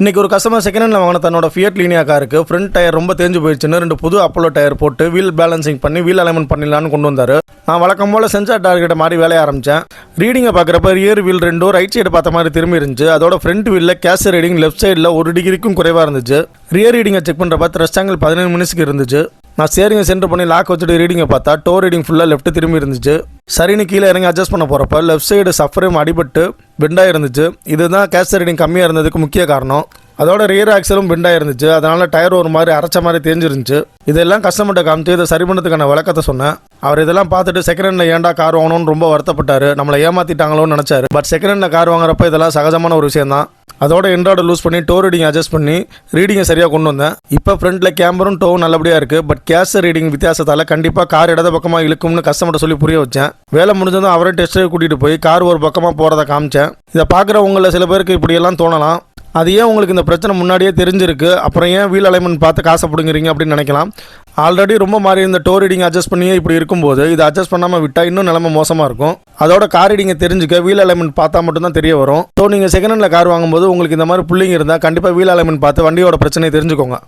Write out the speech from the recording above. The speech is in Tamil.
இன்றைக்கி ஒரு கஸ்டமர் செகண்ட் ஹேண்டில் வாங்கின தன்னோட ஃபியட் லீனியா காருக்கு ஃப்ரண்ட் டயர் ரொம்ப தேஞ்சு போயிடுச்சுன்னு 2 புது அப்போலோ டயர் போட்டு வீல் பேலன்சிங் பண்ணி வீல் அலைன்மெண்ட் பண்ணிடலான்னு கொண்டு வந்தார். நான் வழக்கம் போல் சென்சார் டார்கெட்டை மாதிரி வேலைய ஆரம்பித்தேன். ரீடிங்கை பார்க்குறப்ப ரியர் வீல் ரெண்டும் ரைட் சைடு பார்த்த மாதிரி திரும்பி இருந்துச்சு. அதோட ஃப்ரண்ட் வீலில் கேஸ் ரீடிங் லெஃப்ட் சைடில் 1 டிகிரிக்கும் குறைவாக இருந்துச்சு. ரியர் ரீடிங்கை செக் பண்ணுறப்ப த்ரஸ்ட் ஆங்கிள் 17 மினிட்ஸ்க்கு இருந்துச்சு. நான் ஸ்டேரிங்கை சென்டர் பண்ணி லாக் வச்சுட்டு ரீடிங்கை பார்த்தா டோ ரீடிங் ஃபுல்லாக லெஃப்ட் திரும்பி இருந்துச்சு. சரின்னு கீழே இறங்கி அட்ஜஸ்ட் பண்ண போகிறப்ப லெஃப்ட் சைடு சஃப்ரேம் அடிபட்டு பெண்டாக இருந்துச்சு. இதுதான் கேஸ் ரீடிங் கம்மியாக இருந்ததுக்கு முக்கிய காரணம். அதோட ரியர் ஆக்சலும் பெண்டாக இருந்துச்சு. அதனால டயர் ஒரு மாதிரி அரைச்ச மாதிரி தேஞ்சிருந்துச்சு. இதெல்லாம் கஸ்டமர்கிட்ட காமிச்சு இதை சரி பண்ணதுக்கான விளக்கத்தை சொன்னேன். அவர் இதெல்லாம் பார்த்துட்டு செகண்ட் ஹேண்டில் ஏன்டா கார் வாங்கணும்னு ரொம்ப வருத்தப்பட்டார். நம்மளை ஏமாற்றிட்டாங்களோன்னு நினச்சாரு. பட் செகண்ட் ஹேண்டில் கார் வாங்குறப்ப இதெல்லாம் சகஜமான ஒரு விஷயம் தான். அதோட எண்ட்ராய்டு லூஸ் பண்ணி டோ ரீடிங் அட்ஜஸ்ட் பண்ணி ரீடிங்கை சரியாக கொண்டு வந்தேன். இப்போ ஃப்ரண்ட்டில் கேமரும் டோவும் நல்லபடியாக இருக்குது. பட் கேஸ் ரீடிங் வித்தியாசத்தால் கண்டிப்பாக கார் இடது பக்கமாக இழுக்கும்னு கஸ்டமர்கிட்ட சொல்லி புரிய வச்சேன். வேலை முடிஞ்சதும் அவரே டெஸ்ட்டை கூட்டிகிட்டு போய் கார் ஒரு பக்கமாக போகிறத காமிச்சேன். இதை பார்க்குறவங்களில் சில பேருக்கு இப்படியெல்லாம் தோணலாம். அது ஏன் உங்களுக்கு இந்த பிரச்சனை முன்னாடியே தெரிஞ்சிருக்கு, அப்புறம் ஏன் வீல் அலைன்மெண்ட் பார்த்து காசை பிடுங்குறீங்க அப்படின்னு நினைக்கலாம். ஆல்ரெடி ரொம்ப மாறி இந்த டோ ரீடிங் அட்ஜஸ்ட் பண்ணியே இப்படி இருக்கும்போது இதை அட்ஜஸ்ட் பண்ணாமல் விட்டால் இன்னும் நிலைமை மோசமாக இருக்கும். அதோட கார் ரீடிங்கை தெரிஞ்சுக்க வீல் அலைன்மெண்ட் பார்த்தா மட்டும்தான் தெரிய வரும். ஸோ நீங்கள் செகண்ட் ஹேண்டில் கார் வாங்கும்போது உங்களுக்கு இந்த மாதிரி புள்ளிங்க இருந்தால் கண்டிப்பாக வீல் அலைன்மெண்ட் பார்த்து வண்டியோட பிரச்சனையை தெரிஞ்சுக்கோங்க.